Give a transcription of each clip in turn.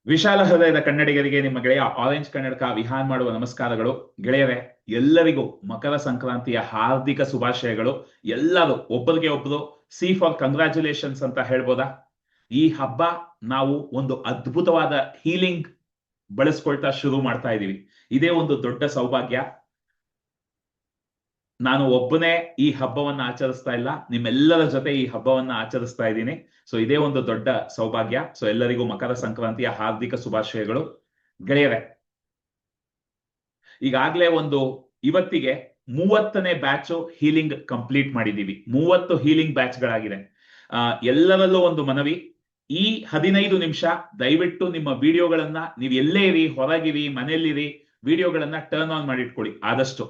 ವಿಶಾಲ ಹೃದಯದ ಕನ್ನಡಿಗರಿಗೆ ನಿಮ್ಮ ಗೆಳೆಯ ಆರೆಂಜ್ ಕನ್ನಡಕ ವಿಹಾನ್ ಮಾಡುವ ನಮಸ್ಕಾರಗಳು. ಗೆಳೆಯರೇ, ಎಲ್ಲರಿಗೂ ಮಕರ ಸಂಕ್ರಾಂತಿಯ ಹಾರ್ದಿಕ ಶುಭಾಶಯಗಳು. ಎಲ್ಲರೂ ಒಬ್ಬರಿಗೆ ಒಬ್ಬರು ಸಿ ಫಾರ್ ಕಂಗ್ರಾಚುಲೇಷನ್ಸ್ ಅಂತ ಹೇಳ್ಬೋದಾ. ಈ ಹಬ್ಬ ನಾವು ಒಂದು ಅದ್ಭುತವಾದ ಹೀಲಿಂಗ್ ಬಳಸ್ಕೊಳ್ತಾ ಶುರು ಮಾಡ್ತಾ ಇದೀವಿ. ಇದೇ ಒಂದು ದೊಡ್ಡ ಸೌಭಾಗ್ಯ. ನಾನು ಒಬ್ಬನೇ ಈ ಹಬ್ಬವನ್ನ ಆಚರಿಸ್ತಾ ಇಲ್ಲ, ನಿಮ್ಮೆಲ್ಲರ ಜೊತೆ ಈ ಹಬ್ಬವನ್ನ ಆಚರಿಸ್ತಾ ಇದ್ದೀನಿ. ಸೊ ಇದೇ ಒಂದು ದೊಡ್ಡ ಸೌಭಾಗ್ಯ. ಸೊ ಎಲ್ಲರಿಗೂ ಮಕರ ಸಂಕ್ರಾಂತಿಯ ಹಾರ್ದಿಕ ಶುಭಾಶಯಗಳು. ಗೆಳೆಯರೆ, ಈಗಾಗಲೇ ಇವತ್ತಿಗೆ 30ನೇ ಬ್ಯಾಚ್ ಹೀಲಿಂಗ್ ಕಂಪ್ಲೀಟ್ ಮಾಡಿದೀವಿ. 30 ಹೀಲಿಂಗ್ ಬ್ಯಾಚ್ಗಳಾಗಿದೆ. ಎಲ್ಲರಲ್ಲೂ ಒಂದು ಮನವಿ, ಈ 15 ನಿಮಿಷ ದಯವಿಟ್ಟು ನಿಮ್ಮ ವಿಡಿಯೋಗಳನ್ನ, ನೀವು ಎಲ್ಲೇ ಇರಿ, ಹೊರಗಿರಿ, ಮನೆಯಲ್ಲಿರಿ, ವಿಡಿಯೋಗಳನ್ನ ಟರ್ನ್ ಆನ್ ಮಾಡಿಟ್ಕೊಳ್ಳಿ ಆದಷ್ಟು.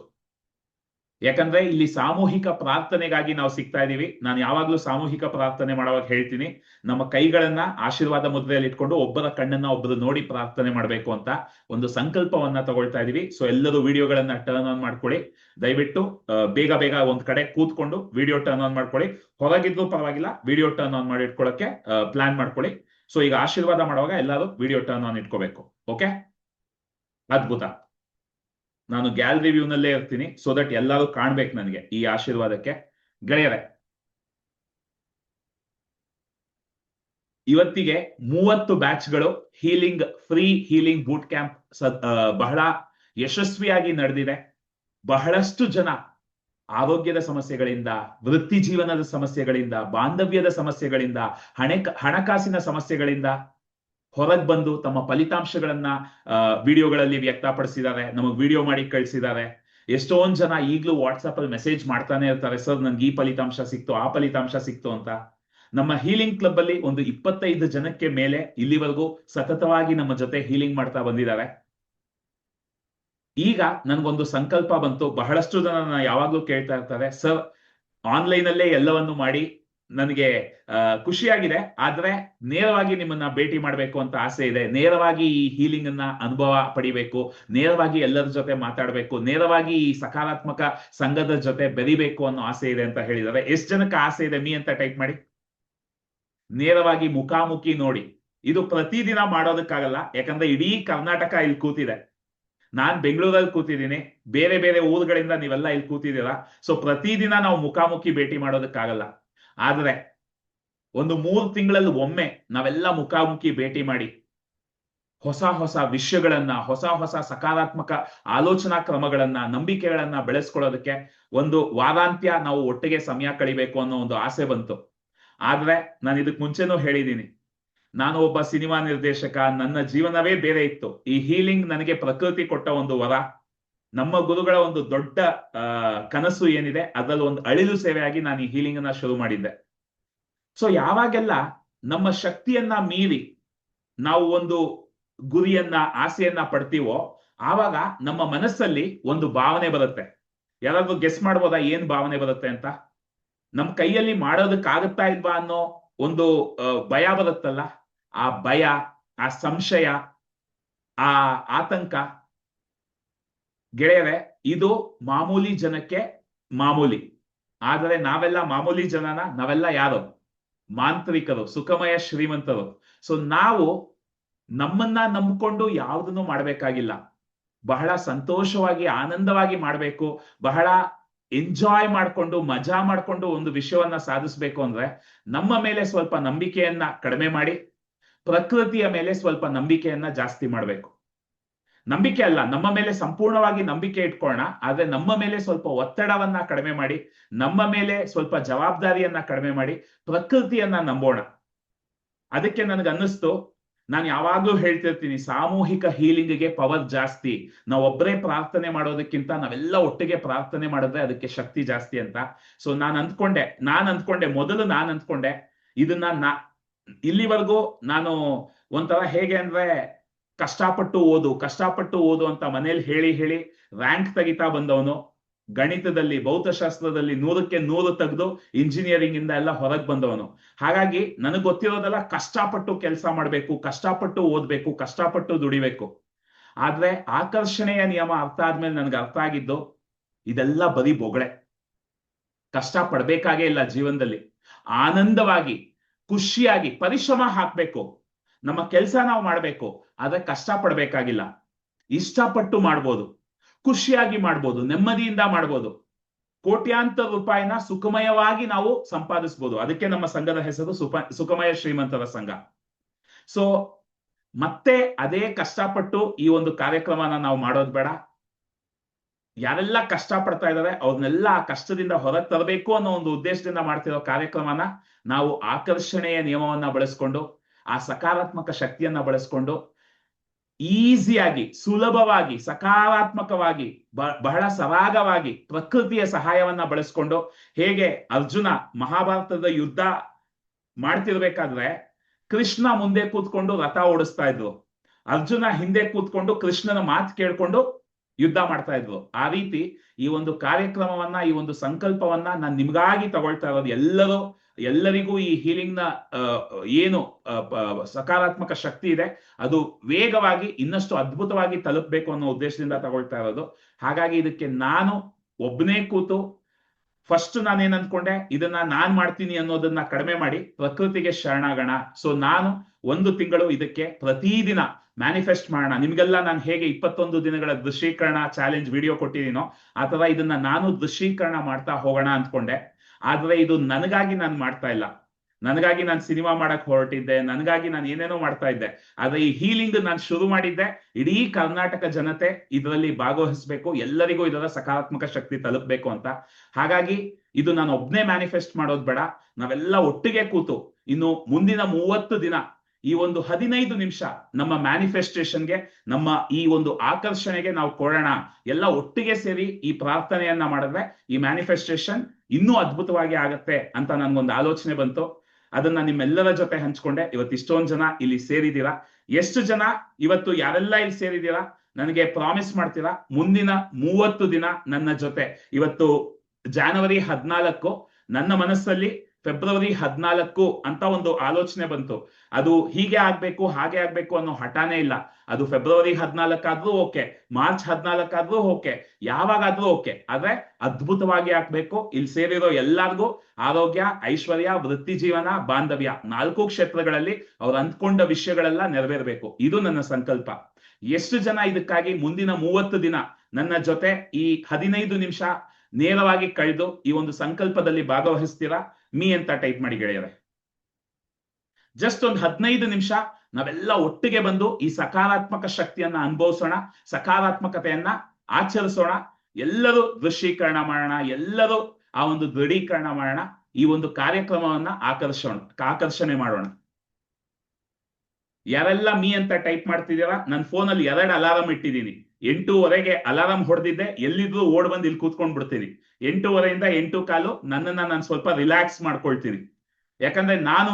ಯಾಕಂದ್ರೆ ಇಲ್ಲಿ ಸಾಮೂಹಿಕ ಪ್ರಾರ್ಥನೆಗಾಗಿ ನಾವು ಸಿಗ್ತಾ ಇದೀವಿ. ನಾನು ಯಾವಾಗ್ಲೂ ಸಾಮೂಹಿಕ ಪ್ರಾರ್ಥನೆ ಮಾಡುವಾಗ ಹೇಳ್ತೀನಿ, ನಮ್ಮ ಕೈಗಳನ್ನ ಆಶೀರ್ವಾದ ಮುದ್ರೆಯಲ್ಲಿ ಇಟ್ಕೊಂಡು ಒಬ್ಬರ ಕಣ್ಣನ್ನ ಒಬ್ಬರು ನೋಡಿ ಪ್ರಾರ್ಥನೆ ಮಾಡಬೇಕು ಅಂತ ಒಂದು ಸಂಕಲ್ಪವನ್ನ ತಗೊಳ್ತಾ ಇದೀವಿ. ಸೊ ಎಲ್ಲರೂ ವಿಡಿಯೋಗಳನ್ನ ಟರ್ನ್ ಆನ್ ಮಾಡ್ಕೊಳ್ಳಿ. ದಯವಿಟ್ಟು ಬೇಗ ಬೇಗ ಒಂದ್ ಕಡೆ ಕೂತ್ಕೊಂಡು ವಿಡಿಯೋ ಟರ್ನ್ ಆನ್ ಮಾಡ್ಕೊಳ್ಳಿ. ಹೊರಗಿದ್ರು ಪರವಾಗಿಲ್ಲ, ವಿಡಿಯೋ ಟರ್ನ್ ಆನ್ ಮಾಡಿ ಇಟ್ಕೊಳ್ಳೋಕೆ ಪ್ಲಾನ್ ಮಾಡ್ಕೊಳ್ಳಿ. ಸೊ ಈಗ ಆಶೀರ್ವಾದ ಮಾಡುವಾಗ ಎಲ್ಲರೂ ವಿಡಿಯೋ ಟರ್ನ್ ಆನ್ ಇಟ್ಕೋಬೇಕು. ಓಕೆ, ಅದ್ಭುತ. ನಾನು ಗ್ಯಾಲರಿ ವ್ಯೂ ನಲ್ಲೇ ಇರ್ತೀನಿ, ಸೊ ದಟ್ ಎಲ್ಲರೂ ಕಾಣ್ಬೇಕು ನನಗೆ ಈ ಆಶೀರ್ವಾದಕ್ಕೆ. ಗೆಳೆಯರೆ, ಇವತ್ತಿಗೆ 30 ಬ್ಯಾಚ್ಗಳು healing, free healing boot camp ಬಹಳ ಯಶಸ್ವಿಯಾಗಿ ನಡೆದಿದೆ. ಬಹಳಷ್ಟು ಜನ ಆರೋಗ್ಯದ ಸಮಸ್ಯೆಗಳಿಂದ, ವೃತ್ತಿ ಜೀವನದ ಸಮಸ್ಯೆಗಳಿಂದ, ಬಾಂಧವ್ಯದ ಸಮಸ್ಯೆಗಳಿಂದ, ಹಣಕಾಸಿನ ಸಮಸ್ಯೆಗಳಿಂದ ಹೊರಗೆ ಬಂದು ತಮ್ಮ ಫಲಿತಾಂಶಗಳನ್ನ ವಿಡಿಯೋಗಳಲ್ಲಿ ವ್ಯಕ್ತಪಡಿಸಿದ್ದಾರೆ, ನಮಗ್ ವಿಡಿಯೋ ಮಾಡಿ ಕಳಿಸಿದ್ದಾರೆ. ಎಷ್ಟೊಂದ್ ಜನ ಈಗಲೂ ವಾಟ್ಸ್ಆಪ್ ಅಲ್ಲಿ ಮೆಸೇಜ್ ಮಾಡ್ತಾನೆ ಇರ್ತಾರೆ, ಸರ್ ನನ್ಗೆ ಈ ಫಲಿತಾಂಶ ಸಿಕ್ತು, ಆ ಫಲಿತಾಂಶ ಸಿಕ್ತು ಅಂತ. ನಮ್ಮ ಹೀಲಿಂಗ್ ಕ್ಲಬ್ ಅಲ್ಲಿ ಒಂದು 25 ಜನಕ್ಕೆ ಮೇಲೆ ಇಲ್ಲಿವರೆಗೂ ಸತತವಾಗಿ ನಮ್ಮ ಜೊತೆ ಹೀಲಿಂಗ್ ಮಾಡ್ತಾ ಬಂದಿದ್ದಾರೆ. ಈಗ ನನ್ಗೊಂದು ಸಂಕಲ್ಪ ಬಂತು. ಬಹಳಷ್ಟು ಜನ ಯಾವಾಗ್ಲೂ ಕೇಳ್ತಾ ಇರ್ತಾರೆ, ಸರ್ ಆನ್ಲೈನ್ ಅಲ್ಲೇ ಎಲ್ಲವನ್ನು ಮಾಡಿ ನನಗೆ ಖುಷಿಯಾಗಿದೆ, ಆದ್ರೆ ನೇರವಾಗಿ ನಿಮ್ಮನ್ನ ಭೇಟಿ ಮಾಡಬೇಕು ಅಂತ ಆಸೆ ಇದೆ, ನೇರವಾಗಿ ಈ ಹೀಲಿಂಗ್ ಅನ್ನ ಅನುಭವ ಪಡಿಬೇಕು, ನೇರವಾಗಿ ಎಲ್ಲರ ಜೊತೆ ಮಾತಾಡ್ಬೇಕು, ನೇರವಾಗಿ ಈ ಸಕಾರಾತ್ಮಕ ಸಂಘದ ಜೊತೆ ಬೆರಿಬೇಕು ಅನ್ನೋ ಆಸೆ ಇದೆ ಅಂತ ಹೇಳಿದ್ದಾರೆ. ಎಷ್ಟು ಜನಕ್ಕೆ ಆಸೆ ಇದೆ ಮೀ ಅಂತ ಟೈಪ್ ಮಾಡಿ. ನೇರವಾಗಿ ಮುಖಾಮುಖಿ ನೋಡಿ. ಇದು ಪ್ರತಿದಿನ ಮಾಡೋದಕ್ಕಾಗಲ್ಲ, ಯಾಕಂದ್ರೆ ಇಡೀ ಕರ್ನಾಟಕ ಇಲ್ಲಿ ಕೂತಿದೆ, ನಾನ್ ಬೆಂಗಳೂರಲ್ಲಿ ಕೂತಿದ್ದೀನಿ, ಬೇರೆ ಬೇರೆ ಊರುಗಳಿಂದ ನೀವೆಲ್ಲ ಇಲ್ಲಿ ಕೂತಿದ್ದೀರಾ. ಸೊ ಪ್ರತಿದಿನ ನಾವು ಮುಖಾಮುಖಿ ಭೇಟಿ ಮಾಡೋದಕ್ಕಾಗಲ್ಲ. ಆದ್ರೆ ಒಂದು 3 ತಿಂಗಳಲ್ಲಿ ಒಮ್ಮೆ ನಾವೆಲ್ಲ ಮುಖಾಮುಖಿ ಭೇಟಿ ಮಾಡಿ ಹೊಸ ಹೊಸ ವಿಷಯಗಳನ್ನ, ಹೊಸ ಹೊಸ ಸಕಾರಾತ್ಮಕ ಆಲೋಚನಾ ಕ್ರಮಗಳನ್ನ, ನಂಬಿಕೆಗಳನ್ನ ಬೆಳೆಸ್ಕೊಳ್ಳೋದಕ್ಕೆ ಒಂದು ವಾರಾಂತ್ಯ ನಾವು ಒಟ್ಟಿಗೆ ಸಮಯ ಕಳಿಬೇಕು ಅನ್ನೋ ಒಂದು ಆಸೆ ಬಂತು. ಆದ್ರೆ ನಾನು ಇದಕ್ ಮುಂಚೆನೂ ಹೇಳಿದ್ದೀನಿ, ನಾನು ಒಬ್ಬ ಸಿನಿಮಾ ನಿರ್ದೇಶಕ, ನನ್ನ ಜೀವನವೇ ಬೇರೆ ಇತ್ತು. ಈ ಹೀಲಿಂಗ್ ನನಗೆ ಪ್ರಕೃತಿ ಕೊಟ್ಟ ಒಂದು ವರ. ನಮ್ಮ ಗುರುಗಳ ಒಂದು ದೊಡ್ಡ ಕನಸು ಏನಿದೆ, ಅದರಲ್ಲಿ ಒಂದು ಅಳಿಲು ಸೇವೆಯಾಗಿ ನಾನು ಈ ಹೀಲಿಂಗ್ ಅನ್ನ ಶುರು ಮಾಡಿದ್ದೆ. ಸೊ ಯಾವಾಗೆಲ್ಲ ನಮ್ಮ ಶಕ್ತಿಯನ್ನ ಮೀರಿ ನಾವು ಒಂದು ಗುರಿಯನ್ನ, ಆಸೆಯನ್ನ ಪಡ್ತೀವೋ, ಆವಾಗ ನಮ್ಮ ಮನಸ್ಸಲ್ಲಿ ಒಂದು ಭಾವನೆ ಬರುತ್ತೆ. ಯಾರಾದ್ರೂ ಗೆಸ್ ಮಾಡ್ಬೋದಾ ಏನ್ ಭಾವನೆ ಬರುತ್ತೆ ಅಂತ? ನಮ್ ಕೈಯಲ್ಲಿ ಮಾಡೋದಕ್ಕಾಗತ್ತಾ ಇಲ್ವಾ ಅನ್ನೋ ಒಂದು ಭಯ ಬರುತ್ತಲ್ಲ, ಆ ಭಯ, ಆ ಸಂಶಯ, ಆ ಆತಂಕ. ಗೆಳೆಯರೆ, ಇದು ಮಾಮೂಲಿ ಜನಕ್ಕೆ ಮಾಮೂಲಿ. ಆದರೆ ನಾವೆಲ್ಲ ಮಾಮೂಲಿ ಜನನ, ನಾವೆಲ್ಲ ಯಾರು? ಮಾಂತ್ರಿಕರು, ಸುಖಮಯ ಶ್ರೀಮಂತರು. ಸೊ ನಾವು ನಮ್ಮನ್ನ ನಂಬಿಕೊಂಡು ಯಾವುದನ್ನು ಮಾಡ್ಬೇಕಾಗಿಲ್ಲ. ಬಹಳ ಸಂತೋಷವಾಗಿ, ಆನಂದವಾಗಿ ಮಾಡ್ಬೇಕು. ಬಹಳ ಎಂಜಾಯ್ ಮಾಡ್ಕೊಂಡು, ಮಜಾ ಮಾಡ್ಕೊಂಡು ಒಂದು ವಿಷಯವನ್ನ ಸಾಧಿಸ್ಬೇಕು ಅಂದ್ರೆ ನಮ್ಮ ಮೇಲೆ ಸ್ವಲ್ಪ ನಂಬಿಕೆಯನ್ನ ಕಡಿಮೆ ಮಾಡಿ, ಪ್ರಕೃತಿಯ ಮೇಲೆ ಸ್ವಲ್ಪ ನಂಬಿಕೆಯನ್ನ ಜಾಸ್ತಿ ಮಾಡ್ಬೇಕು. ನಂಬಿಕೆ ಅಲ್ಲ, ನಮ್ಮ ಮೇಲೆ ಸಂಪೂರ್ಣವಾಗಿ ನಂಬಿಕೆ ಇಟ್ಕೊಳ್ಳೋಣ, ಆದ್ರೆ ನಮ್ಮ ಮೇಲೆ ಸ್ವಲ್ಪ ಒತ್ತಡವನ್ನ ಕಡಿಮೆ ಮಾಡಿ, ನಮ್ಮ ಮೇಲೆ ಸ್ವಲ್ಪ ಜವಾಬ್ದಾರಿಯನ್ನ ಕಡಿಮೆ ಮಾಡಿ, ಪ್ರಕೃತಿಯನ್ನ ನಂಬೋಣ. ಅದಕ್ಕೆ ನನಗೆ ಅನ್ನಿಸ್ತು, ನಾನು ಯಾವಾಗ್ಲೂ ಹೇಳ್ತಿರ್ತೀನಿ, ಸಾಮೂಹಿಕ ಹೀಲಿಂಗ್ಗೆ ಪವರ್ ಜಾಸ್ತಿ. ನಾವೊಬ್ಬರೇ ಪ್ರಾರ್ಥನೆ ಮಾಡೋದಕ್ಕಿಂತ ನಾವೆಲ್ಲ ಒಟ್ಟಿಗೆ ಪ್ರಾರ್ಥನೆ ಮಾಡಿದ್ರೆ ಅದಕ್ಕೆ ಶಕ್ತಿ ಜಾಸ್ತಿ ಅಂತ. ಸೊ ನಾನು ಅಂದ್ಕೊಂಡೆ ಮೊದಲು ಇದನ್ನ ಇಲ್ಲಿವರೆಗೂ ನಾನು ಒಂಥರ ಹೇಗೆ ಅಂದ್ರೆ, ಕಷ್ಟಪಟ್ಟು ಓದು ಅಂತ ಮನೇಲಿ ಹೇಳಿ ಹೇಳಿ ರ್ಯಾಂಕ್ ತೆಗಿತಾ ಬಂದವನು. ಗಣಿತದಲ್ಲಿ, ಭೌತಶಾಸ್ತ್ರದಲ್ಲಿ 100ಕ್ಕೆ 100 ತೆಗೆದು ಇಂಜಿನಿಯರಿಂಗ್ ಇಂದ ಎಲ್ಲ ಹೊರಗೆ ಬಂದವನು. ಹಾಗಾಗಿ ನನಗೆ ಗೊತ್ತಿರೋದೆಲ್ಲ ಕಷ್ಟಪಟ್ಟು ಕೆಲಸ ಮಾಡ್ಬೇಕು, ಕಷ್ಟಪಟ್ಟು ಓದ್ಬೇಕು, ಕಷ್ಟಪಟ್ಟು ದುಡಿಬೇಕು. ಆದ್ರೆ ಆಕರ್ಷಣೆಯ ನಿಯಮ ಅರ್ಥ ಆದ್ಮೇಲೆ ನನ್ಗೆ ಅರ್ಥ ಆಗಿದ್ದು, ಇದೆಲ್ಲ ಬರೀ ಬೊಗಳೆ. ಕಷ್ಟ ಪಡ್ಬೇಕಾಗೇ ಇಲ್ಲ ಜೀವನದಲ್ಲಿ. ಆನಂದವಾಗಿ, ಖುಷಿಯಾಗಿ ಪರಿಶ್ರಮ ಹಾಕ್ಬೇಕು. ನಮ್ಮ ಕೆಲಸ ನಾವು ಮಾಡ್ಬೇಕು, ಆದ್ರೆ ಕಷ್ಟ ಪಡ್ಬೇಕಾಗಿಲ್ಲ. ಇಷ್ಟಪಟ್ಟು ಮಾಡ್ಬೋದು, ಖುಷಿಯಾಗಿ ಮಾಡ್ಬೋದು, ನೆಮ್ಮದಿಯಿಂದ ಮಾಡ್ಬೋದು. ಕೋಟ್ಯಾಂತರ ರೂಪಾಯಿನ ಸುಖಮಯವಾಗಿ ನಾವು ಸಂಪಾದಿಸಬಹುದು. ಅದಕ್ಕೆ ನಮ್ಮ ಸಂಘದ ಹೆಸರು ಸುಖಮಯ ಶ್ರೀಮಂತರ ಸಂಘ. ಸೊ ಮತ್ತೆ ಅದೇ ಕಷ್ಟಪಟ್ಟು ಈ ಒಂದು ಕಾರ್ಯಕ್ರಮನ ನಾವು ಮಾಡೋದು ಬೇಡ. ಯಾರೆಲ್ಲ ಕಷ್ಟ ಪಡ್ತಾ ಇದಾರೆ ಅವ್ರನ್ನೆಲ್ಲ ಆ ಕಷ್ಟದಿಂದ ಹೊರಗೆ ತರಬೇಕು ಅನ್ನೋ ಒಂದು ಉದ್ದೇಶದಿಂದ ಮಾಡ್ತಿರೋ ಕಾರ್ಯಕ್ರಮನ ನಾವು ಆಕರ್ಷಣೆಯ ನಿಯಮವನ್ನ ಬಳಸ್ಕೊಂಡು, ಆ ಸಕಾರಾತ್ಮಕ ಶಕ್ತಿಯನ್ನ ಬಳಸ್ಕೊಂಡು ಈಸಿಯಾಗಿ, ಸುಲಭವಾಗಿ, ಸಕಾರಾತ್ಮಕವಾಗಿ, ಬಹಳ ಸರಾಗವಾಗಿ ಪ್ರಕೃತಿಯ ಸಹಾಯವನ್ನ ಬಳಸ್ಕೊಂಡು, ಹೇಗೆ ಅರ್ಜುನ ಮಹಾಭಾರತದ ಯುದ್ಧ ಮಾಡ್ತಿರ್ಬೇಕಾದ್ರೆ ಕೃಷ್ಣ ಮುಂದೆ ಕೂತ್ಕೊಂಡು ರಥ ಓಡಿಸ್ತಾ ಇದ್ರು, ಅರ್ಜುನ ಹಿಂದೆ ಕೂತ್ಕೊಂಡು ಕೃಷ್ಣನ ಮಾತು ಕೇಳ್ಕೊಂಡು ಯುದ್ಧ ಮಾಡ್ತಾ ಇದ್ರು. ಆ ರೀತಿ ಈ ಒಂದು ಕಾರ್ಯಕ್ರಮವನ್ನ, ಈ ಒಂದು ಸಂಕಲ್ಪವನ್ನ ನಾನು ನಿಮ್ಗಾಗಿ ತಗೊಳ್ತಾ ಇರೋದು. ಎಲ್ಲರಿಗೂ ಈ ಹೀಲಿಂಗ್ ನ ಏನು ಸಕಾರಾತ್ಮಕ ಶಕ್ತಿ ಇದೆ ಅದು ವೇಗವಾಗಿ, ಇನ್ನಷ್ಟು ಅದ್ಭುತವಾಗಿ ತಲುಪಬೇಕು ಅನ್ನೋ ಉದ್ದೇಶದಿಂದ ತಗೊಳ್ತಾ ಇರೋದು. ಹಾಗಾಗಿ ಇದಕ್ಕೆ ನಾನು ಒಬ್ಬನೇ ಕೂತು ಫಸ್ಟ್ ನಾನೇನ್ ಅನ್ಕೊಂಡೆ, ಇದನ್ನ ನಾನ್ ಮಾಡ್ತೀನಿ ಅನ್ನೋದನ್ನ ಕಡಿಮೆ ಮಾಡಿ ಪ್ರಕೃತಿಗೆ ಶರಣಾಗೋಣ. ಸೊ ನಾನು 1 ತಿಂಗಳು ಇದಕ್ಕೆ ಪ್ರತಿದಿನ ಮ್ಯಾನಿಫೆಸ್ಟ್ ಮಾಡೋಣ. ನಿಮ್ಗೆಲ್ಲ ನಾನು ಹೇಗೆ 21 ದಿನಗಳ ದೃಶ್ಯೀಕರಣ ಚಾಲೆಂಜ್ ವಿಡಿಯೋ ಕೊಟ್ಟಿದ್ದೀನೋ ಆ ತರ ಇದನ್ನ ನಾನು ದೃಶ್ಯೀಕರಣ ಮಾಡ್ತಾ ಹೋಗೋಣ ಅಂದ್ಕೊಂಡೆ. ಆದ್ರೆ ಇದು ನನಗಾಗಿ ನಾನು ಮಾಡ್ತಾ ಇಲ್ಲ, ನನಗಾಗಿ ನಾನು ಸಿನಿಮಾ ಮಾಡಕ್ ಹೊರಟಿದ್ದೆ, ನನಗಾಗಿ ನಾನು ಏನೇನೋ ಮಾಡ್ತಾ ಇದ್ದೆ. ಆದ್ರೆ ಈ ಹೀಲಿಂಗ್ ನಾನು ಶುರು ಮಾಡಿದ್ದೆ ಇಡೀ ಕರ್ನಾಟಕ ಜನತೆ ಇದರಲ್ಲಿ ಭಾಗವಹಿಸ್ಬೇಕು, ಎಲ್ಲರಿಗೂ ಇದರ ಸಕಾರಾತ್ಮಕ ಶಕ್ತಿ ತಲುಪಬೇಕು ಅಂತ. ಹಾಗಾಗಿ ಇದು ನಾನು ಒಬ್ನೇ ಮ್ಯಾನಿಫೆಸ್ಟ್ ಮಾಡೋದು ಬೇಡ, ನಾವೆಲ್ಲ ಒಟ್ಟಿಗೆ ಕೂತು ಇನ್ನು ಮುಂದಿನ 30 ದಿನ ಈ ಒಂದು 15 ನಿಮಿಷ ನಮ್ಮ ಮ್ಯಾನಿಫೆಸ್ಟೇಷನ್ಗೆ, ನಮ್ಮ ಈ ಒಂದು ಆಕರ್ಷಣೆಗೆ ನಾವು ಕೊಡೋಣ. ಎಲ್ಲ ಒಟ್ಟಿಗೆ ಸೇರಿ ಈ ಪ್ರಾರ್ಥನೆಯನ್ನ ಮಾಡಿದ್ರೆ ಈ ಮ್ಯಾನಿಫೆಸ್ಟೇಷನ್ ಇನ್ನೂ ಅದ್ಭುತವಾಗಿ ಆಗತ್ತೆ ಅಂತ ನನ್ಗೊಂದು ಆಲೋಚನೆ ಬಂತು. ಅದನ್ನ ನಿಮ್ಮೆಲ್ಲರ ಜೊತೆ ಹಂಚ್ಕೊಂಡೆ. ಇವತ್ತು ಇಷ್ಟೊಂದು ಜನ ಇಲ್ಲಿ ಸೇರಿದ್ದೀರಾ. ಎಷ್ಟು ಜನ ಇವತ್ತು ಯಾರೆಲ್ಲ ಇಲ್ಲಿ ಸೇರಿದ್ದೀರಾ ನನಗೆ ಪ್ರಾಮಿಸ್ ಮಾಡ್ತೀರಾ ಮುಂದಿನ 30 ದಿನ ನನ್ನ ಜೊತೆ? ಇವತ್ತು ಜನವರಿ 14, ನನ್ನ ಮನಸ್ಸಲ್ಲಿ ಫೆಬ್ರವರಿ 14 ಅಂತ ಒಂದು ಆಲೋಚನೆ ಬಂತು. ಅದು ಹೀಗೆ ಆಗ್ಬೇಕು ಹಾಗೆ ಆಗ್ಬೇಕು ಅನ್ನೋ ಹಠಾನೇ ಇಲ್ಲ. ಅದು ಫೆಬ್ರವರಿ 14 ಆದ್ರೂ ಓಕೆ, ಮಾರ್ಚ್ 14 ಆದ್ರೂ ಓಕೆ, ಯಾವಾಗಾದ್ರೂ ಓಕೆ, ಆದ್ರೆ ಅದ್ಭುತವಾಗಿ ಆಗ್ಬೇಕು. ಇಲ್ಲಿ ಸೇರಿರೋ ಎಲ್ಲರಿಗೂ ಆರೋಗ್ಯ, ಐಶ್ವರ್ಯ, ವೃತ್ತಿ ಜೀವನ, ಬಾಂಧವ್ಯ 4 ಕ್ಷೇತ್ರಗಳಲ್ಲಿ ಅವ್ರು ಅಂದ್ಕೊಂಡ ವಿಷಯಗಳೆಲ್ಲ ನೆರವೇರ್ಬೇಕು. ಇದು ನನ್ನ ಸಂಕಲ್ಪ. ಎಷ್ಟು ಜನ ಇದಕ್ಕಾಗಿ ಮುಂದಿನ 30 ದಿನ ನನ್ನ ಜೊತೆ ಈ 15 ನಿಮಿಷ ನೇರವಾಗಿ ಕಳೆದು ಈ ಒಂದು ಸಂಕಲ್ಪದಲ್ಲಿ ಭಾಗವಹಿಸ್ತೀರಾ? ಮೀ ಅಂತ ಟೈಪ್ ಮಾಡಿ ಗೆಳೆಯರೆ. ಜಸ್ಟ್ ಒಂದು 15 ನಿಮಿಷ ನಾವೆಲ್ಲ ಒಟ್ಟಿಗೆ ಬಂದು ಈ ಸಕಾರಾತ್ಮಕ ಶಕ್ತಿಯನ್ನ ಅನುಭವಿಸೋಣ, ಸಕಾರಾತ್ಮಕತೆಯನ್ನ ಆಚರಿಸೋಣ, ಎಲ್ಲರೂ ದೃಶ್ಯೀಕರಣ ಮಾಡೋಣ, ಎಲ್ಲರೂ ಆ ಒಂದು ದೃಢೀಕರಣ ಮಾಡೋಣ, ಈ ಒಂದು ಕಾರ್ಯಕ್ರಮವನ್ನ ಆಕರ್ಷಣೆ ಮಾಡೋಣ. ಯಾರೆಲ್ಲ ಮೀ ಅಂತ ಟೈಪ್ ಮಾಡ್ತಿದ್ದೀರಾ? ನನ್ನ ಫೋನಲ್ಲಿ 2 ಅಲಾರಾಮ್ ಇಟ್ಟಿದ್ದೀನಿ. 8:30ಗೆ ಅಲಾರಾಮ್ ಹೊಡೆದಿದ್ದೆ, ಎಲ್ಲಿದ್ರು ಓಡ್ ಬಂದು ಇಲ್ಲಿ ಕೂತ್ಕೊಂಡ್ ಬಿಡ್ತೀನಿ. 8:30 ಇಂದ 8:15 ನನ್ನನ್ನ ನಾನು ಸ್ವಲ್ಪ ರಿಲ್ಯಾಕ್ಸ್ ಮಾಡ್ಕೊಳ್ತೀನಿ. ಯಾಕಂದ್ರೆ ನಾನು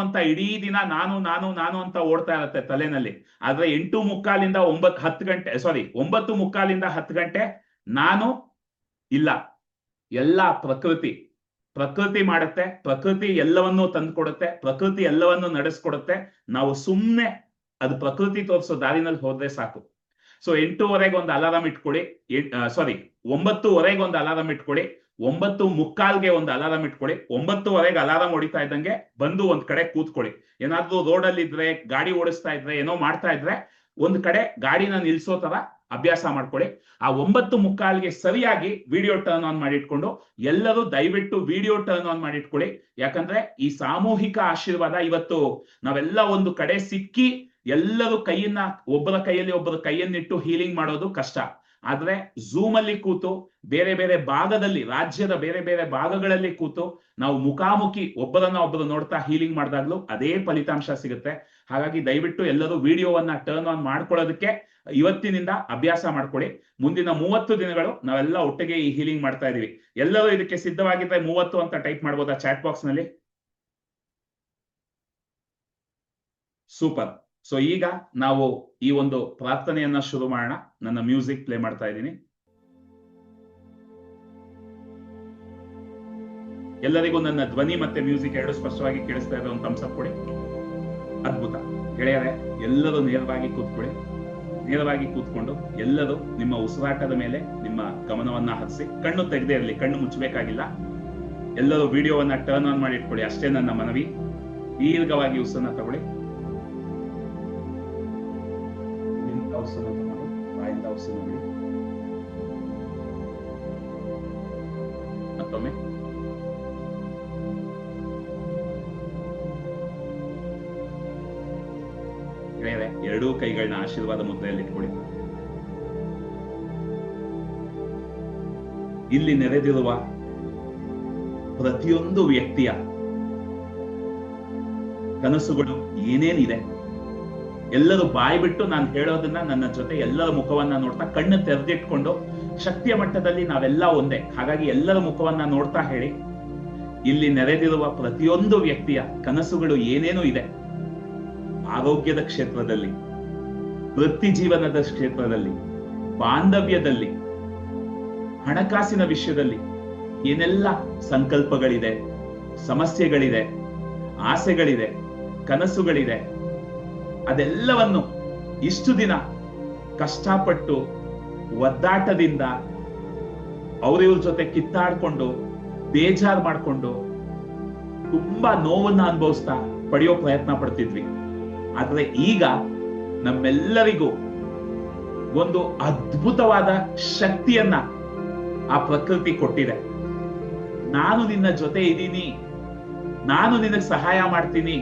ಅಂತ ಇಡೀ ದಿನ ನಾನು ಅಂತ ಓಡ್ತಾ ಇರತ್ತೆ ತಲೆನಲ್ಲಿ. ಆದ್ರೆ 8:45 ಇಂದ 10 ಗಂಟೆ 9:45 ಇಂದ 10 ಗಂಟೆ ನಾನು ಇಲ್ಲ. ಎಲ್ಲ ಪ್ರಕೃತಿ ಮಾಡುತ್ತೆ, ಪ್ರಕೃತಿ ಎಲ್ಲವನ್ನೂ ತಂದ್ಕೊಡುತ್ತೆ, ಪ್ರಕೃತಿ ಎಲ್ಲವನ್ನೂ ನಡೆಸ್ಕೊಡುತ್ತೆ. ನಾವು ಸುಮ್ನೆ ಅದು ಪ್ರಕೃತಿ ತೋರಿಸೋ ದಾರಿನಲ್ಲಿ ಹೋದ್ರೆ ಸಾಕು. ಸೊ 8:30ಗೆ ಒಂದು ಅಲಾರಾಮ್ ಇಟ್ಕೊಳ್ಳಿ, 9:30ಗೆ ಒಂದು ಅಲಾರಾಮ್ ಇಟ್ಕೊಳ್ಳಿ, 9:45ಗೆ ಒಂದು ಅಲಾರಾಮ್ ಇಟ್ಕೊಳ್ಳಿ. 9:30ಗೆ ಅಲಾರಾಮ್ ಹೊಡಿತಾ ಇದ್ದಂಗೆ ಬಂದು ಒಂದ್ ಕಡೆ ಕೂತ್ಕೊಳ್ಳಿ. ಏನಾದ್ರೂ ರೋಡಲ್ಲಿ ಇದ್ರೆ, ಗಾಡಿ ಓಡಿಸ್ತಾ ಇದ್ರೆ, ಏನೋ ಮಾಡ್ತಾ ಇದ್ರೆ ಒಂದ್ ಕಡೆ ಗಾಡಿನ ನಿಲ್ಸೋ ತರ ಅಭ್ಯಾಸ ಮಾಡ್ಕೊಳ್ಳಿ. ಆ 9:45ಗೆ ಸರಿಯಾಗಿ ವಿಡಿಯೋ ಟರ್ನ್ ಆನ್ ಮಾಡಿ ಇಟ್ಕೊಂಡು ಎಲ್ಲರೂ ದಯವಿಟ್ಟು ವಿಡಿಯೋ ಟರ್ನ್ ಆನ್ ಮಾಡಿ ಇಟ್ಕೊಳ್ಳಿ. ಯಾಕಂದ್ರೆ ಈ ಸಾಮೂಹಿಕ ಆಶೀರ್ವಾದ ಇವತ್ತು ನಾವೆಲ್ಲ ಒಂದು ಕಡೆ ಸಿಕ್ಕಿ ಎಲ್ಲರೂ ಒಬ್ಬರ ಕೈಯನ್ನಿಟ್ಟು ಹೀಲಿಂಗ್ ಮಾಡೋದು ಕಷ್ಟ. ಆದ್ರೆ ಝೂಮ್ ಅಲ್ಲಿ ಕೂತು ಬೇರೆ ಬೇರೆ ಭಾಗದಲ್ಲಿ, ರಾಜ್ಯದ ಬೇರೆ ಬೇರೆ ಭಾಗಗಳಲ್ಲಿ ಕೂತು ನಾವು ಮುಖಾಮುಖಿ ಒಬ್ಬರು ನೋಡ್ತಾ ಹೀಲಿಂಗ್ ಮಾಡಿದಾಗ್ಲೂ ಅದೇ ಫಲಿತಾಂಶ ಸಿಗುತ್ತೆ. ಹಾಗಾಗಿ ದಯವಿಟ್ಟು ಎಲ್ಲರೂ ವಿಡಿಯೋವನ್ನ ಟರ್ನ್ ಆನ್ ಮಾಡ್ಕೊಳ್ಳೋದಕ್ಕೆ ಇವತ್ತಿನಿಂದ ಅಭ್ಯಾಸ ಮಾಡ್ಕೊಳ್ಳಿ. ಮುಂದಿನ 30 ದಿನಗಳು ನಾವೆಲ್ಲ ಒಟ್ಟಿಗೆ ಈ ಹೀಲಿಂಗ್ ಮಾಡ್ತಾ ಇದೀವಿ. ಎಲ್ಲರೂ ಇದಕ್ಕೆ ಸಿದ್ಧವಾಗಿದ್ರೆ 30 ಅಂತ ಟೈಪ್ ಮಾಡ್ಬೋದಾ ಚಾಟ್ ಬಾಕ್ಸ್ ನಲ್ಲಿ? ಸೂಪರ್. ಸೊ ಈಗ ನಾವು ಈ ಒಂದು ಪ್ರಾರ್ಥನೆಯನ್ನ ಶುರು ಮಾಡೋಣ. ನನ್ನ ಮ್ಯೂಸಿಕ್ ಪ್ಲೇ ಮಾಡ್ತಾ ಇದ್ದೀನಿ. ಎಲ್ಲರಿಗೂ ನನ್ನ ಧ್ವನಿ ಮತ್ತೆ ಮ್ಯೂಸಿಕ್ ಎರಡು ಸ್ಪಷ್ಟವಾಗಿ ಕೇಳಿಸ್ತಾ ಇದೆ? ಒಂದು ಥಮ್ಸ್ ಅಪ್ ಕೊಡಿ. ಅದ್ಭುತ ಗೆಳೆಯರೆ, ಎಲ್ಲರೂ ನೇರವಾಗಿ ಕೂತ್ಕೊಂಡು ಎಲ್ಲರೂ ನಿಮ್ಮ ಉಸಿರಾಟದ ಮೇಲೆ ನಿಮ್ಮ ಗಮನವನ್ನ ಹರಿಸಿ, ಕಣ್ಣು ತೆಗೆದೇ ಇರಲಿ, ಕಣ್ಣು ಮುಚ್ಚಬೇಕಾಗಿಲ್ಲ. ಎಲ್ಲರೂ ವಿಡಿಯೋವನ್ನ ಟರ್ನ್ ಆನ್ ಮಾಡಿ ಇಟ್ಕೊಳ್ಳಿ, ಅಷ್ಟೇ ನನ್ನ ಮನವಿ. ದೀರ್ಘವಾಗಿ ಉಸಿರನ್ನ ತಗೊಳ್ಳಿ. ಉಸಿರನ್ನ ತಗೊಂಡು ಬಾಯಿಂದ ಉಸಿರನ್ನ ಬಿಡಿ. ಮತ್ತೊಮ್ಮೆ ಎರಡೂ ಕೈಗಳನ್ನ ಆಶೀರ್ವಾದ ಮುದ್ರೆಯಲ್ಲಿ ಇಟ್ಕೊಳ್ಳಿ. ಇಲ್ಲಿ ನೆರೆದಿರುವ ಪ್ರತಿಯೊಂದು ವ್ಯಕ್ತಿಯ ಕನಸುಗಳು ಏನೇನಿದೆ ಎಲ್ಲರೂ ಬಾಯಿ ಬಿಟ್ಟು ನಾನು ಹೇಳೋದನ್ನ ನನ್ನ ಜೊತೆ ಎಲ್ಲರ ಮುಖವನ್ನ ನೋಡ್ತಾ ಕಣ್ಣು ತೆರೆದಿಟ್ಕೊಂಡು, ಶಕ್ತಿಯ ಮಟ್ಟದಲ್ಲಿ ನಾವೆಲ್ಲ ಒಂದೇ, ಹಾಗಾಗಿ ಎಲ್ಲರ ಮುಖವನ್ನ ನೋಡ್ತಾ ಹೇಳಿ, ಇಲ್ಲಿ ನೆರೆದಿರುವ ಪ್ರತಿಯೊಂದು ವ್ಯಕ್ತಿಯ ಕನಸುಗಳು ಏನೇನು ಇದೆ, ಆರೋಗ್ಯದ ಕ್ಷೇತ್ರದಲ್ಲಿ, ವೃತ್ತಿ ಜೀವನದ ಕ್ಷೇತ್ರದಲ್ಲಿ, ಬಾಂಧವ್ಯದಲ್ಲಿ, ಹಣಕಾಸಿನ ವಿಷಯದಲ್ಲಿ ಏನೆಲ್ಲ ಸಂಕಲ್ಪಗಳಿದೆ, ಸಮಸ್ಯೆಗಳಿದೆ, ಆಸೆಗಳಿದೆ, ಕನಸುಗಳಿದೆ, ಅದೆಲ್ಲವನ್ನು ಇಷ್ಟು ದಿನ ಕಷ್ಟಪಟ್ಟು ಒದ್ದಾಟದಿಂದ ಅವ್ರಿವ್ರ ಜೊತೆ ಕಿತ್ತಾಡ್ಕೊಂಡು ಬೇಜಾರು ಮಾಡ್ಕೊಂಡು ತುಂಬಾ ನೋವನ್ನ ಅನುಭವಿಸ್ತಾ ಪಡೆಯೋ ಪ್ರಯತ್ನ ಪಡ್ತಿದ್ವಿ. ಆದ್ರೆ ಈಗ ನಮ್ಮೆಲ್ಲರಿಗೂ ಒಂದು ಅದ್ಭುತವಾದ ಶಕ್ತಿಯನ್ನ ಆ ಪ್ರಕೃತಿ ಕೊಟ್ಟಿದೆ. ನಾನು ನಿನ್ನ ಜೊತೆ ಇದ್ದೀನಿ, ನಾನು ನಿನಗೆ ಸಹಾಯ ಮಾಡ್ತೀನಿ,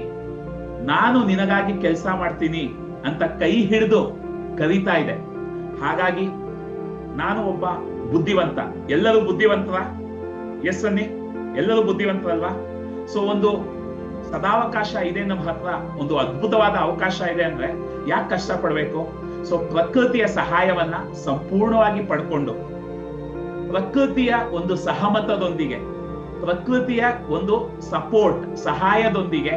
ನಾನು ನಿನಗಾಗಿ ಕೆಲಸ ಮಾಡ್ತೀನಿ ಅಂತ ಕೈ ಹಿಡಿದು ಕರೀತಾ ಇದೆ. ಹಾಗಾಗಿ ನಾನು ಒಬ್ಬ ಬುದ್ಧಿವಂತ, ಎಲ್ಲರೂ ಬುದ್ಧಿವಂತರ? ಎಸ್ ಅನ್ನಿ, ಎಲ್ಲರೂ ಬುದ್ಧಿವಂತರಲ್ವಾ? ಸೊ ಒಂದು ಸದಾವಕಾಶ ಇದೆ ನಮ್ಮ ಹತ್ರ, ಒಂದು ಅದ್ಭುತವಾದ ಅವಕಾಶ ಇದೆ ಅಂದ್ರೆ ಯಾಕೆ ಕಷ್ಟ ಪಡ್ಬೇಕು? ಸೊ ಪ್ರಕೃತಿಯ ಸಹಾಯವನ್ನ ಸಂಪೂರ್ಣವಾಗಿ ಪಡ್ಕೊಂಡು, ಪ್ರಕೃತಿಯ ಒಂದು ಸಹಮತದೊಂದಿಗೆ, ಪ್ರಕೃತಿಯ ಒಂದು ಸಪೋರ್ಟ್ ಸಹಾಯದೊಂದಿಗೆ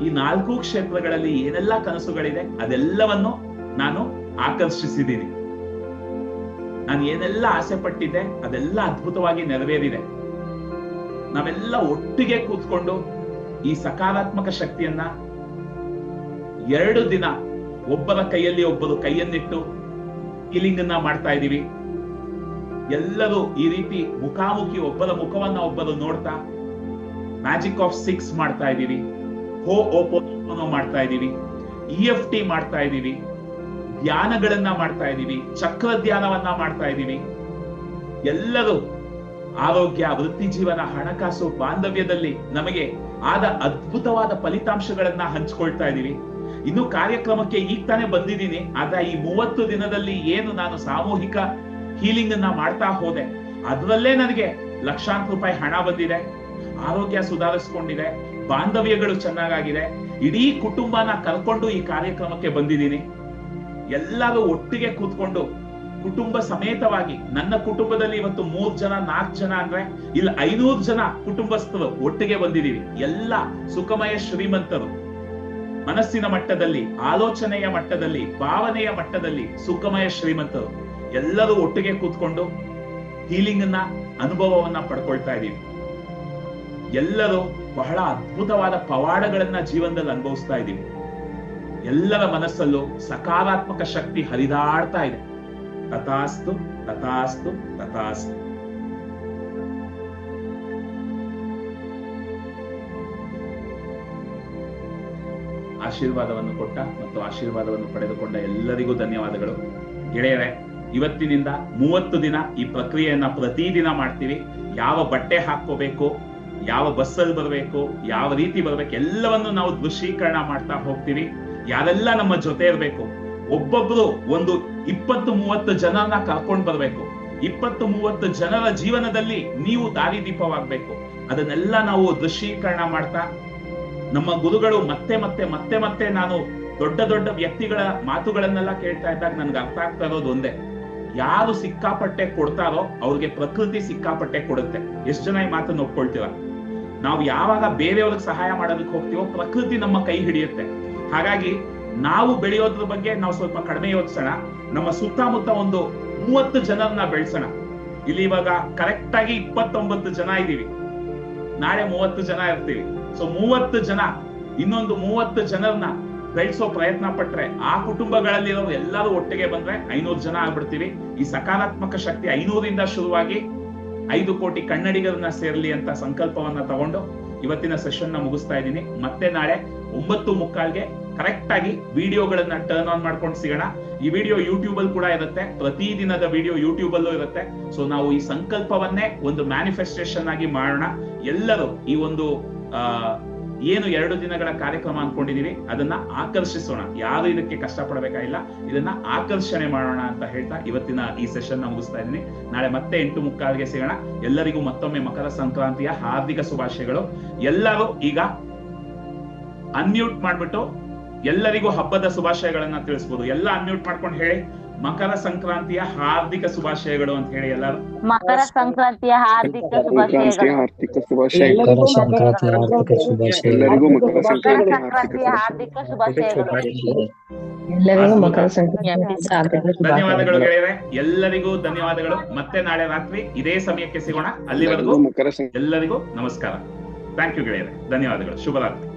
ಈ 4 ಕ್ಷೇತ್ರಗಳಲ್ಲಿ ಏನೆಲ್ಲ ಕನಸುಗಳಿದೆ ಅದೆಲ್ಲವನ್ನು ನಾನು ಆಕರ್ಷಿಸಿದ್ದೀನಿ. ನಾನು ಏನೆಲ್ಲ ಆಸೆ ಪಟ್ಟಿದ್ದೆ ಅದೆಲ್ಲ ಅದ್ಭುತವಾಗಿ ನೆರವೇರಿದೆ. ನಾವೆಲ್ಲ ಒಟ್ಟಿಗೆ ಕೂತ್ಕೊಂಡು ಈ ಸಕಾರಾತ್ಮಕ ಶಕ್ತಿಯನ್ನ 2 ದಿನ ಒಬ್ಬರ ಕೈಯಲ್ಲಿ ಒಬ್ಬರು ಕೈಯನ್ನಿಟ್ಟು ಹೀಲಿಂಗ್ ಅನ್ನ ಮಾಡ್ತಾ ಇದೀವಿ. ಎಲ್ಲರೂ ಈ ರೀತಿ ಮುಖಾಮುಖಿ ಒಬ್ಬರ ಮುಖವನ್ನ ಒಬ್ಬರು ನೋಡ್ತಾ ಮ್ಯಾಜಿಕ್ ಆಫ್ 6 ಮಾಡ್ತಾ ಇದೀವಿ, ಹೋಪೋನೋ ಮಾಡ್ತಾ ಇದೀವಿ, EFT ಮಾಡ್ತಾ ಇದೀವಿ, ಧ್ಯಾನಗಳನ್ನ ಮಾಡ್ತಾ ಇದೀವಿ, ಚಕ್ರ ಧ್ಯಾನವನ್ನ ಮಾಡ್ತಾ ಇದೀವಿ. ಎಲ್ಲರೂ ಆರೋಗ್ಯ, ವೃತ್ತಿ ಜೀವನ, ಹಣಕಾಸು, ಬಾಂಧವ್ಯದಲ್ಲಿ ನಮಗೆ ಆದ ಅದ್ಭುತವಾದ ಫಲಿತಾಂಶಗಳನ್ನ ಹಂಚ್ಕೊಳ್ತಾ ಇದೀವಿ. ಇನ್ನು ಕಾರ್ಯಕ್ರಮಕ್ಕೆ ಈಗ ತಾನೇ ಬಂದಿದ್ದೀನಿ, ಆದ್ರೆ ಈ 30 ದಿನದಲ್ಲಿ ಏನು ನಾನು ಸಾಮೂಹಿಕ ಹೀಲಿಂಗ್ ಅನ್ನ ಮಾಡ್ತಾ ಹೋದೆ, ಅದರಲ್ಲೇ ನನಗೆ ಲಕ್ಷಾಂತರ ರೂಪಾಯಿ ಹಣ ಬಂದಿದೆ, ಆರೋಗ್ಯ ಸುಧಾರಿಸ್ಕೊಂಡಿದೆ, ಬಾಂಧವ್ಯಗಳು ಚೆನ್ನಾಗಿದೆ, ಇಡೀ ಕುಟುಂಬನ ಕರ್ಕೊಂಡು ಈ ಕಾರ್ಯಕ್ರಮಕ್ಕೆ ಬಂದಿದ್ದೀನಿ. ಎಲ್ಲರೂ ಒಟ್ಟಿಗೆ ಕೂತ್ಕೊಂಡು ಕುಟುಂಬ ಸಮೇತವಾಗಿ, ನನ್ನ ಕುಟುಂಬದಲ್ಲಿ ಇವತ್ತು 3 ಜನ 4 ಜನ ಅಂದ್ರೆ ಇಲ್ಲಿ 500 ಜನ ಕುಟುಂಬಸ್ಥರು ಒಟ್ಟಿಗೆ ಬಂದಿದ್ದೀವಿ. ಎಲ್ಲ ಸುಖಮಯ ಶ್ರೀಮಂತರು, ಮನಸ್ಸಿನ ಮಟ್ಟದಲ್ಲಿ, ಆಲೋಚನೆಯ ಮಟ್ಟದಲ್ಲಿ, ಭಾವನೆಯ ಮಟ್ಟದಲ್ಲಿ ಸುಖಮಯ ಶ್ರೀಮಂತರು ಎಲ್ಲರೂ ಒಟ್ಟಿಗೆ ಕೂತ್ಕೊಂಡು ಹೀಲಿಂಗ್ ಅನ್ನ ಅನುಭವವನ್ನ ಪಡ್ಕೊಳ್ತಾ ಇದೀವಿ. ಎಲ್ಲರೂ ಬಹಳ ಅದ್ಭುತವಾದ ಪವಾಡಗಳನ್ನ ಜೀವನದಲ್ಲಿ ಅನುಭವಿಸ್ತಾ ಇದ್ದೀವಿ. ಎಲ್ಲರ ಮನಸ್ಸಲ್ಲೂ ಸಕಾರಾತ್ಮಕ ಶಕ್ತಿ ಹರಿದಾಡ್ತಾ ಇದೆ. ತಥಾಸ್ತು ತಥಾಸ್ತು ತಥಾಸ್ತು. ಆಶೀರ್ವಾದವನ್ನು ಕೊಟ್ಟ ಮತ್ತು ಆಶೀರ್ವಾದವನ್ನು ಪಡೆದುಕೊಂಡ ಎಲ್ಲರಿಗೂ ಧನ್ಯವಾದಗಳು. ಗೆಳೆಯರೇ, ಇವತ್ತಿನಿಂದ 30 ದಿನ ಈ ಪ್ರಕ್ರಿಯೆಯನ್ನ ಪ್ರತಿದಿನ ಮಾಡ್ತೀವಿ. ಯಾವ ಬಟ್ಟೆ ಹಾಕೋಬೇಕು, ಯಾವ ಬಸ್ಸಲ್ಲಿ ಬರಬೇಕು, ಯಾವ ರೀತಿ ಬರ್ಬೇಕು, ಎಲ್ಲವನ್ನು ನಾವು ದೃಶ್ಯೀಕರಣ ಮಾಡ್ತಾ ಹೋಗ್ತೀವಿ. ಯಾರೆಲ್ಲ ನಮ್ಮ ಜೊತೆ ಇರಬೇಕು, ಒಬ್ಬೊಬ್ರು ಒಂದು 20-30 ಜನರನ್ನ ಕರ್ಕೊಂಡು ಬರ್ಬೇಕು. 20-30 ಜನರ ಜೀವನದಲ್ಲಿ ನೀವು ದಾರಿದೀಪವಾಗ್ಬೇಕು. ಅದನ್ನೆಲ್ಲ ನಾವು ದೃಶ್ಯೀಕರಣ ಮಾಡ್ತಾ, ನಮ್ಮ ಗುರುಗಳು ಮತ್ತೆ ಮತ್ತೆ ಮತ್ತೆ ಮತ್ತೆ ನಾನು ದೊಡ್ಡ ದೊಡ್ಡ ವ್ಯಕ್ತಿಗಳ ಮಾತುಗಳನ್ನೆಲ್ಲ ಕೇಳ್ತಾ ಇದ್ದಾಗ ನನ್ಗೆ ಅರ್ಥ ಆಗ್ತಾ ಇರೋದು ಒಂದೇ, ಯಾರು ಸಿಕ್ಕಾಪಟ್ಟೆ ಕೊಡ್ತಾರೋ ಅವ್ರಿಗೆ ಪ್ರಕೃತಿ ಸಿಕ್ಕಾಪಟ್ಟೆ ಕೊಡುತ್ತೆ. ಎಷ್ಟು ಜನ ಈ ಮಾತನ್ನು ಒಪ್ಕೊಳ್ತೀರ? ನಾವು ಯಾವಾಗ ಬೇರೆಯವ್ರಿಗೆ ಸಹಾಯ ಮಾಡೋದಕ್ಕೆ ಹೋಗ್ತೀವೋ ಪ್ರಕೃತಿ ನಮ್ಮ ಕೈ ಹಿಡಿಯುತ್ತೆ. ಹಾಗಾಗಿ ನಾವು ಬೆಳೆಯೋದ್ರ ಬಗ್ಗೆ ನಾವು ಸ್ವಲ್ಪ ಕಡಿಮೆ ಯೋಚಿಸೋಣ. ನಮ್ಮ ಸುತ್ತಮುತ್ತ ಒಂದು 30 ಜನರನ್ನ ಬೆಳೆಸೋಣ. ಇಲ್ಲಿ ಇವಾಗ ಕರೆಕ್ಟ್ ಆಗಿ 29 ಜನ ಇದೀವಿ, ನಾಳೆ 30 ಜನ ಇರ್ತೀವಿ. ಸೊ 30 ಜನ, ಇನ್ನೊಂದು 30 ಜನರನ್ನ ಬೆಳೆಸೋ ಪ್ರಯತ್ನ ಪಟ್ರೆ, ಆ ಕುಟುಂಬಗಳಲ್ಲಿರೋ ಎಲ್ಲರೂ ಒಟ್ಟಿಗೆ ಬಂದ್ರೆ 500 ಜನ ಆಗ್ಬಿಡ್ತೀವಿ. ಈ ಸಕಾರಾತ್ಮಕ ಶಕ್ತಿ 500ರಿಂದ ಶುರುವಾಗಿ 5 ಕೋಟಿ ಕನ್ನಡಿಗರನ್ನ ಸೇರ್ಲಿ ಅಂತ ಸಂಕಲ್ಪವನ್ನ ತಗೊಂಡು ಇವತ್ತಿನ ಸೆಷನ್ ನ ಮುಗಿಸ್ತಾ ಇದ್ದೀನಿ. ಮತ್ತೆ ನಾಳೆ 9:45ಗೆ ಕರೆಕ್ಟ್ ಆಗಿ ವಿಡಿಯೋಗಳನ್ನ ಟರ್ನ್ ಆನ್ ಮಾಡ್ಕೊಂಡು ಸಿಗೋಣ. ಈ ವಿಡಿಯೋ ಯೂಟ್ಯೂಬ್ ಅಲ್ಲಿ ಕೂಡ ಇರುತ್ತೆ, ಪ್ರತಿದಿನದ ವಿಡಿಯೋ ಯೂಟ್ಯೂಬ್ ಅಲ್ಲೂ ಇರುತ್ತೆ. ಸೊ ನಾವು ಈ ಸಂಕಲ್ಪವನ್ನೇ ಒಂದು ಮ್ಯಾನಿಫೆಸ್ಟೇಷನ್ ಆಗಿ ಮಾಡೋಣ. ಎಲ್ಲರೂ ಈ ಒಂದು ಏನು 2 ದಿನಗಳ ಕಾರ್ಯಕ್ರಮ ಅನ್ಕೊಂಡಿದೀವಿ ಅದನ್ನ ಆಕರ್ಷಿಸೋಣ. ಯಾರು ಇದಕ್ಕೆ ಕಷ್ಟಪಡಬೇಕಾಗಿಲ್ಲ, ಇದನ್ನ ಆಕರ್ಷಣೆ ಮಾಡೋಣ ಅಂತ ಹೇಳ್ತಾ ಇವತ್ತಿನ ಈ ಸೆಷನ್ ಮುಗಿಸ್ತಾ ಇದ್ದೀನಿ. ನಾಳೆ ಮತ್ತೆ 8:45ಗೆ ಸಿಗೋಣ. ಎಲ್ಲರಿಗೂ ಮತ್ತೊಮ್ಮೆ ಮಕರ ಸಂಕ್ರಾಂತಿಯ ಹಾರ್ದಿಕ ಶುಭಾಶಯಗಳು. ಎಲ್ಲರೂ ಈಗ ಅನ್ಮ್ಯೂಟ್ ಮಾಡ್ಬಿಟ್ಟು ಎಲ್ಲರಿಗೂ ಹಬ್ಬದ ಶುಭಾಶಯಗಳನ್ನ ತಿಳಿಸಬಹುದು. ಎಲ್ಲ ಅನ್ಮ್ಯೂಟ್ ಮಾಡ್ಕೊಂಡು ಹೇಳಿ, ಮಕರ ಸಂಕ್ರಾಂತಿಯ ಹಾರ್ದಿಕ ಶುಭಾಶಯಗಳು ಅಂತ ಹೇಳಿ ಎಲ್ಲರೂ. ಮಕರ ಸಂಕ್ರಾಂತಿಯ ಹಾರ್ದಿಕ ಶುಭಾಶಯಗಳು. ಎಲ್ಲರಿಗೂ ಮಕರ ಸಂಕ್ರಾಂತಿಯ ಹಾರ್ದಿಕ ಶುಭಾಶಯಗಳು. ಧನ್ಯವಾದಗಳು ಗೆಳೆಯರೆ, ಎಲ್ಲರಿಗೂ ಧನ್ಯವಾದಗಳು. ಮತ್ತೆ ನಾಳೆ ರಾತ್ರಿ ಇದೇ ಸಮಯಕ್ಕೆ ಸಿಗೋಣ. ಅಲ್ಲಿವರೆಗೂ ಎಲ್ಲರಿಗೂ ನಮಸ್ಕಾರ. ಥ್ಯಾಂಕ್ ಯು ಗೆಳೆಯರೆ, ಧನ್ಯವಾದಗಳು. ಶುಭರಾತ್ರಿ.